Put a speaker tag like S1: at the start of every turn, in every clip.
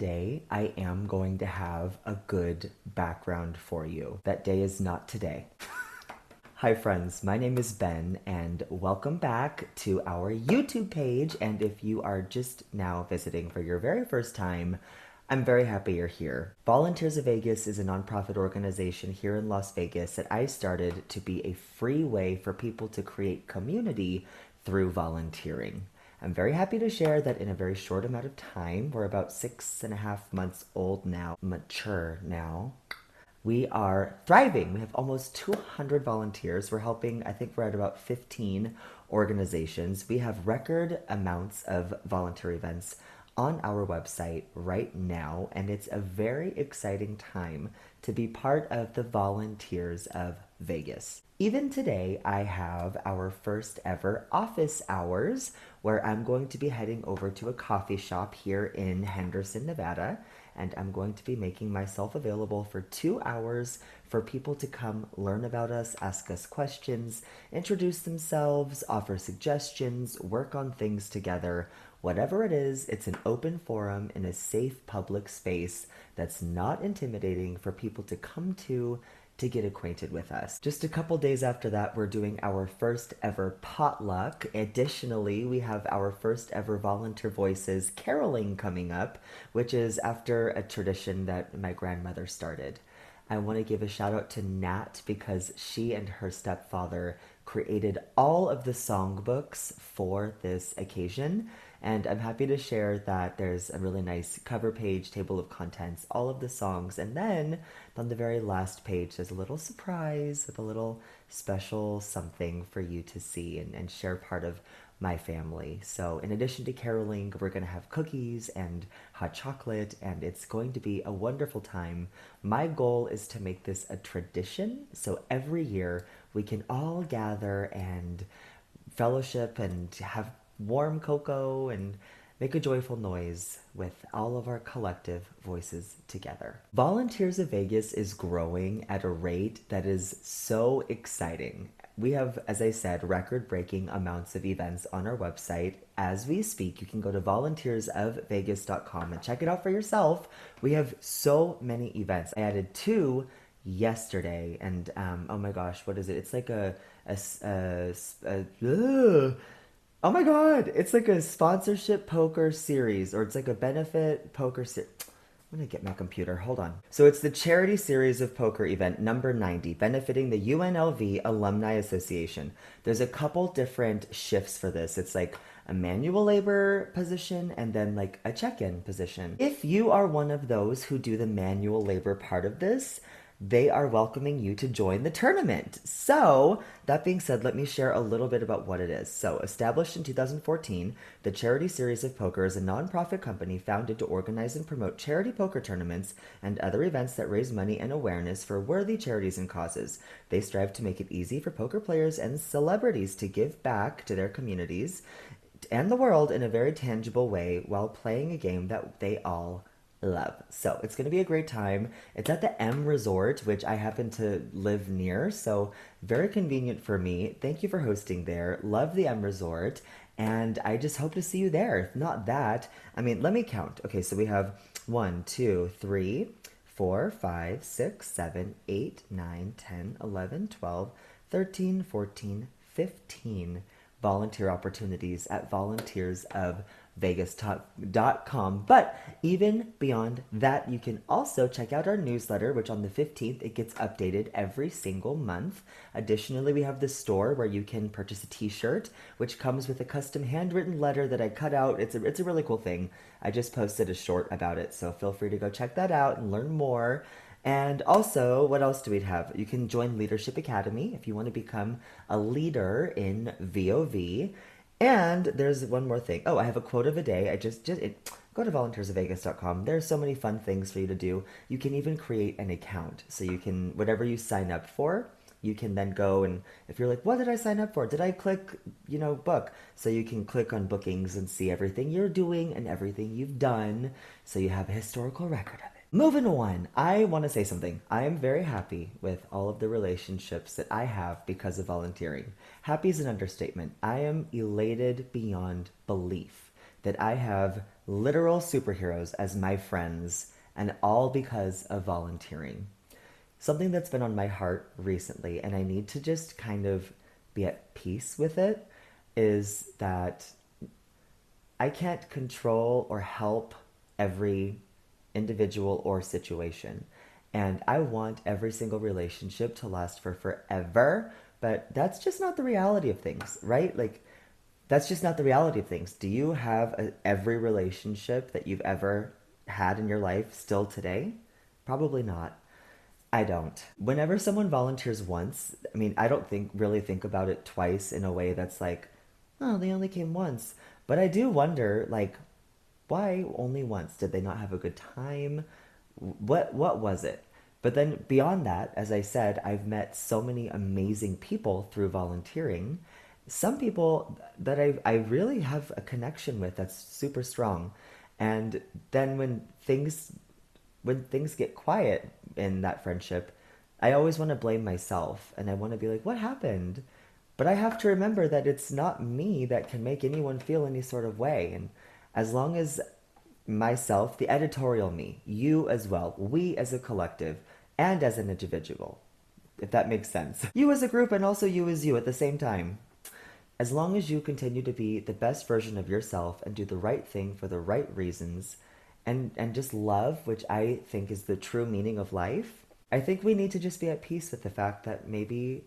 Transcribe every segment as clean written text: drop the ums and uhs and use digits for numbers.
S1: day I am going to have a good background for you. That day is not today. Hi friends, my name is Ben and welcome back to our YouTube page. And if you are just now visiting for your very first time, I'm very happy you're here. Volunteers of Vegas is a nonprofit organization here in Las Vegas that I started to be a free way for people to create community through volunteering. I'm very happy to share that in a very short amount of time, we're about 6.5 months old now, mature now, we are thriving. We have almost 200 volunteers. We're helping, I think we're at about 15 organizations. We have record amounts of volunteer events on our website right now, and it's a very exciting time to be part of the Volunteers of Vegas. Even today, I have our first ever office hours where I'm going to be heading over to a coffee shop here in Henderson, Nevada, and I'm going to be making myself available for 2 hours for people to come learn about us, ask us questions, introduce themselves, offer suggestions, work on things together. Whatever it is, it's an open forum in a safe public space that's not intimidating for people to come to get acquainted with us. Just a couple days after that, we're doing our first ever potluck. Additionally, we have our first ever Volunteer Voices caroling coming up, which is after a tradition that my grandmother started. I want to give a shout out to Nat because she and her stepfather created all of the songbooks for this occasion. And I'm happy to share that there's a really nice cover page, table of contents, all of the songs. And then on the very last page, there's a little surprise with a little special something for you to see and share part of my family. So in addition to caroling, we're going to have cookies and hot chocolate, and it's going to be a wonderful time. My goal is to make this a tradition, so every year we can all gather and fellowship and have warm cocoa and make a joyful noise with all of our collective voices together. Volunteers of Vegas is growing at a rate that is so exciting. We have, as I said, record-breaking amounts of events on our website. As we speak, you can go to volunteersofvegas.com and check it out for yourself. We have so many events. I added 2 yesterday, and oh my gosh, what is it? It's like oh my god, it's like a sponsorship poker series, or it's like a benefit poker series. I'm gonna get my computer, hold on. So it's the charity series of poker event number 90, benefiting the UNLV Alumni Association. There's a couple different shifts for this. It's like a manual labor position and then like a check-in position. If you are one of those who do the manual labor part of this, they are welcoming you to join the tournament. So, that being said, let me share a little bit about what it is. So, established in 2014, the Charity Series of Poker is a nonprofit company founded to organize and promote charity poker tournaments and other events that raise money and awareness for worthy charities and causes. They strive to make it easy for poker players and celebrities to give back to their communities and the world in a very tangible way while playing a game that they all love. So it's going to be a great time. It's at the M Resort, which I happen to live near, so very convenient for me. Thank you for hosting there. Love the M Resort, and I just hope to see you there. If not that, I mean, let me count. Okay, so we have 1, 2, 3, 4, 5, 6, 7, 8, 9, 10, 11, 12, 13, 14, 15 volunteer opportunities at volunteersofvegas.com. But even beyond that, you can also check out our newsletter, which on the 15th, it gets updated every single month. Additionally, we have the store where you can purchase a t-shirt, which comes with a custom handwritten letter that I cut out. It's a really cool thing. I just posted a short about it, so feel free to go check that out and learn more. And also, what else do we have? You can join Leadership Academy if you want to become a leader in VOV. And there's one more thing. Oh, I have a quote of a day. Go to volunteersofvegas.com. There are so many fun things for you to do. You can even create an account. So you can, whatever you sign up for, you can then go and if you're like, what did I sign up for? Did I click, book? So you can click on bookings and see everything you're doing and everything you've done. So you have a historical record of it. Moving on, I want to say something. I am very happy with all of the relationships that I have because of volunteering. Happy is an understatement. I am elated beyond belief that I have literal superheroes as my friends, and all because of volunteering. Something that's been on my heart recently, and I need to just kind of be at peace with it, is that I can't control or help every individual or situation. And I want every single relationship to last for forever, but that's just not the reality of things, right? Like, that's just not the reality of things. Do you have every relationship that you've ever had in your life still today? Probably not. I don't. Whenever someone volunteers once, I mean, I don't really think about it twice in a way that's like, oh, they only came once. But I do wonder, like, why only once? Did they not have a good time? What was it? But then beyond that, as I said, I've met so many amazing people through volunteering. Some people that I really have a connection with that's super strong. And then when things get quiet in that friendship, I always want to blame myself and I want to be like, what happened? But I have to remember that it's not me that can make anyone feel any sort of way. And as long as myself, the editorial me, you as well, we as a collective, and as an individual, if that makes sense, you as a group and also you as you at the same time, as long as you continue to be the best version of yourself and do the right thing for the right reasons and just love, which I think is the true meaning of life, I think we need to just be at peace with the fact that maybe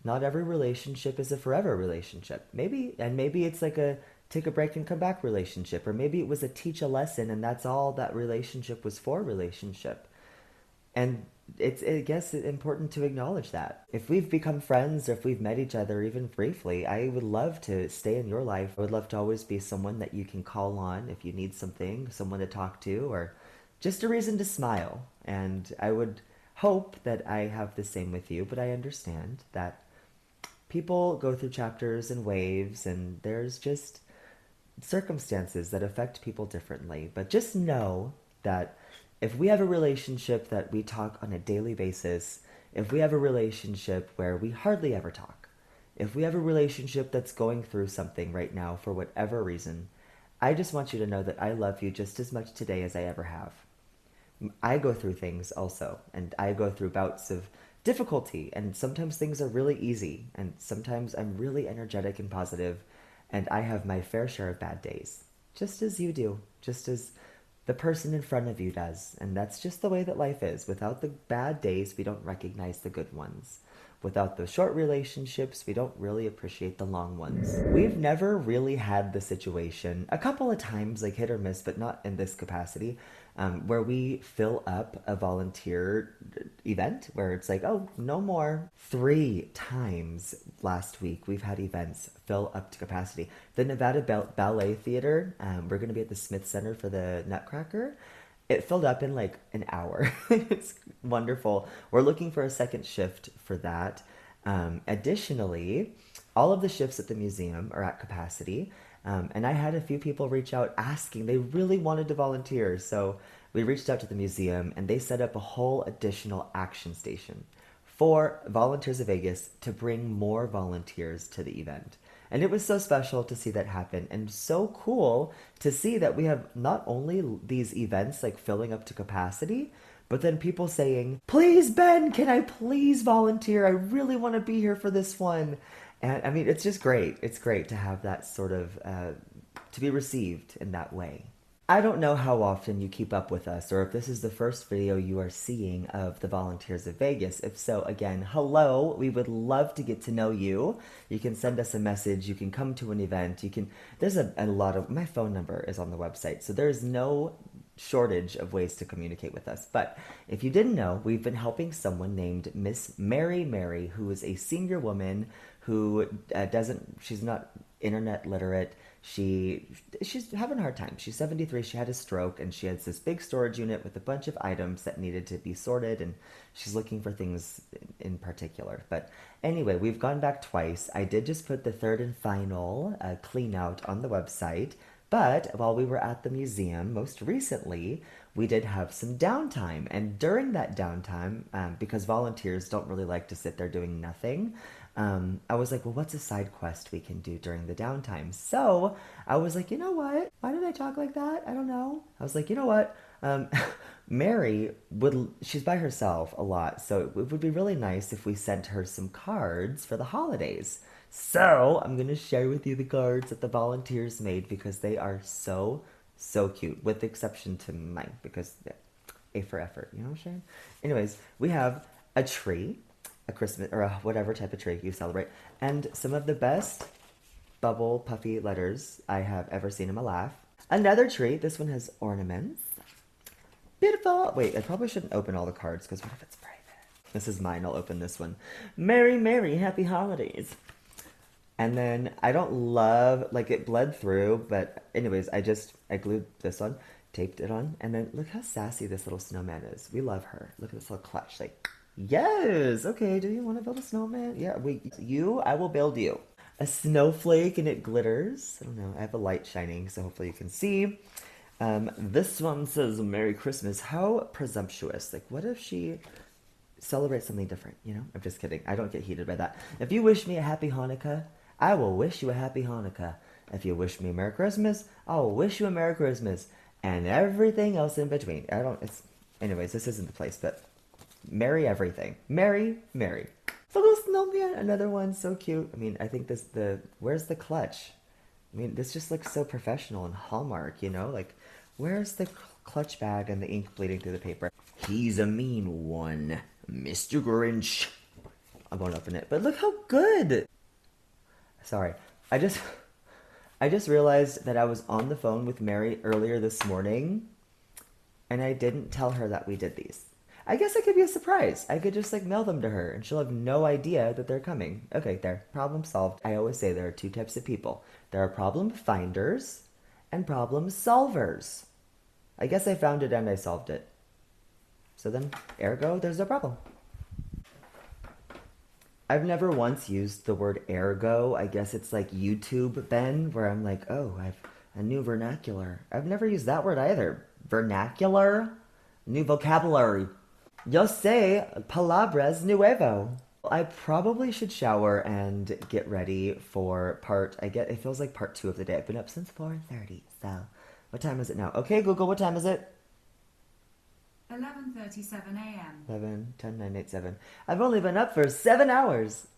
S1: not every relationship is a forever relationship. Maybe it's like a take a break and come back relationship, or maybe it was a teach a lesson and that's all that relationship was for relationship. And it's, I guess, important to acknowledge that. If we've become friends or if we've met each other even briefly, I would love to stay in your life. I would love to always be someone that you can call on if you need something, someone to talk to, or just a reason to smile. And I would hope that I have the same with you, but I understand that people go through chapters and waves, and there's just circumstances that affect people differently. But just know that if we have a relationship that we talk on a daily basis, if we have a relationship where we hardly ever talk, if we have a relationship that's going through something right now for whatever reason, I just want you to know that I love you just as much today as I ever have. I go through things also, and I go through bouts of difficulty, and sometimes things are really easy, and sometimes I'm really energetic and positive, and I have my fair share of bad days, just as you do, just as the person in front of you does. And that's just the way that life is. Without the bad days, we don't recognize the good ones. Without the short relationships, we don't really appreciate the long ones. We've never really had the situation, a couple of times, like hit or miss, but not in this capacity, where we fill up a volunteer event where it's like, oh, no more. 3 times last week we've had events fill up to capacity. The Nevada Ballet Theater, we're going to be at the Smith Center for the Nutcracker. It filled up in like an hour. It's wonderful. We're looking for a second shift for that. Additionally, all of the shifts at the museum are at capacity. And I had a few people reach out asking, they really wanted to volunteer. So we reached out to the museum and they set up a whole additional action station for Volunteers of Vegas to bring more volunteers to the event. And it was so special to see that happen and so cool to see that we have not only these events like filling up to capacity, but then people saying, please, Ben, can I please volunteer? I really want to be here for this one. And I mean, it's just great. It's great to have that sort of, to be received in that way. I don't know how often you keep up with us or if this is the first video you are seeing of the Volunteers of Vegas. If so, again, hello. We would love to get to know you. You can send us a message. You can come to an event. There's a lot of, my phone number is on the website. So there's no shortage of ways to communicate with us. But if you didn't know, we've been helping someone named Miss Mary, who is a senior woman who she's not internet literate. She's having a hard time. She's 73. She had a stroke and she has this big storage unit with a bunch of items that needed to be sorted, and she's looking for things in particular. But anyway, we've gone back twice. I did just put the third and final clean out on the website. But while we were at the museum most recently, we did have some downtime. And during that downtime, because volunteers don't really like to sit there doing nothing, I was like, well, what's a side quest we can do during the downtime? So I was like, you know what? Why did I talk like that? I don't know. I was like, you know what? Um, Mary she's by herself a lot, so it would be really nice if we sent her some cards for the holidays. So I'm going to share with you the cards that the volunteers made because they are so, so cute, with the exception to mine because yeah, A for effort, you know what I'm saying? Anyways, we have a tree, a Christmas, or whatever type of tree you celebrate, and some of the best bubble puffy letters I have ever seen in my life. Another tree, this one has ornaments. Beautiful. Wait, I probably shouldn't open all the cards because what if it's private? This is mine. I'll open this one. Merry, happy holidays. And then I don't love, like it bled through, but anyways, I glued this on, taped it on, and then look how sassy this little snowman is. We love her. Look at this little clutch. Like, yes, okay, do you want to build a snowman? Yeah, I will build you. A snowflake and it glitters. I don't know, I have a light shining, so hopefully you can see. This one says Merry Christmas. How presumptuous. Like, what if she celebrates something different, you know? I'm just kidding. I don't get heated by that. If you wish me a happy Hanukkah, I will wish you a happy Hanukkah. If you wish me a Merry Christmas, I will wish you a Merry Christmas. And everything else in between. Anyways, this isn't the place, but Merry everything. Merry. Little snowman, another one, so cute. I mean, I think where's the clutch? I mean, this just looks so professional and Hallmark, you know? Like, where's the clutch bag and the ink bleeding through the paper? He's a mean one, Mr. Grinch. I won't open it, but look how good. Sorry, I just realized that I was on the phone with Mary earlier this morning, and I didn't tell her that we did these. I guess it could be a surprise. I could just like mail them to her and she'll have no idea that they're coming. Okay, there. Problem solved. I always say there are two types of people. There are problem finders and problem solvers. I guess I found it and I solved it. So then, ergo, there's no problem. I've never once used the word ergo. I guess it's like YouTube, Ben, where I'm like, oh, I've a new vernacular. I've never used that word either. Vernacular? New vocabulary. Yo sé palabras nuevo. I probably should shower and get ready for it feels like part 2 of the day. I've been up since 4:30, so what time is it now? Okay, Google, what time is it?
S2: 11:37 a.m.
S1: 11, 10, 9, 8, 7. I've only been up for 7 hours.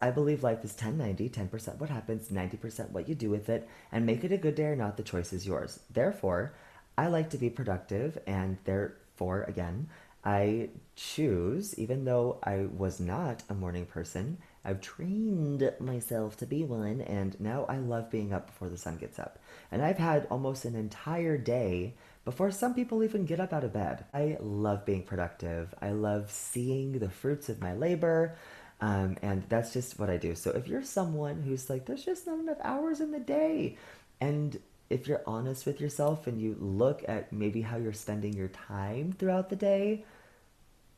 S1: I believe life is 10/90, 10% what happens, 90% what you do with it, and make it a good day or not, the choice is yours. Therefore, I like to be productive, and therefore, again, I choose, even though I was not a morning person, I've trained myself to be one, and now I love being up before the sun gets up. And I've had almost an entire day before some people even get up out of bed. I love being productive. I love seeing the fruits of my labor, and that's just what I do. So if you're someone who's like, there's just not enough hours in the day, and if you're honest with yourself and you look at maybe how you're spending your time throughout the day,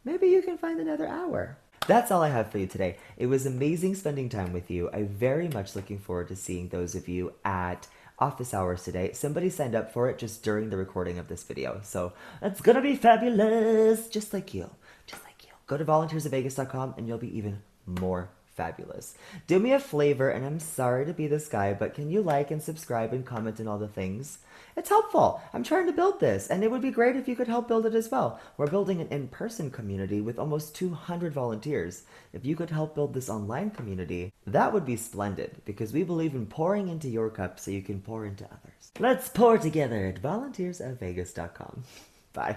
S1: maybe you can find another hour. That's all I have for you today. It was amazing spending time with you. I'm very much looking forward to seeing those of you at office hours today. Somebody signed up for it just during the recording of this video. So it's gonna be fabulous. Just like you. Go to volunteersofvegas.com and you'll be even more fabulous. Do me a favor, and I'm sorry to be this guy, but can you like and subscribe and comment and all the things? It's helpful. I'm trying to build this, and it would be great if you could help build it as well. We're building an in-person community with almost 200 volunteers. If you could help build this online community, that would be splendid, because we believe in pouring into your cup so you can pour into others. Let's pour together at volunteersofvegas.com. Bye.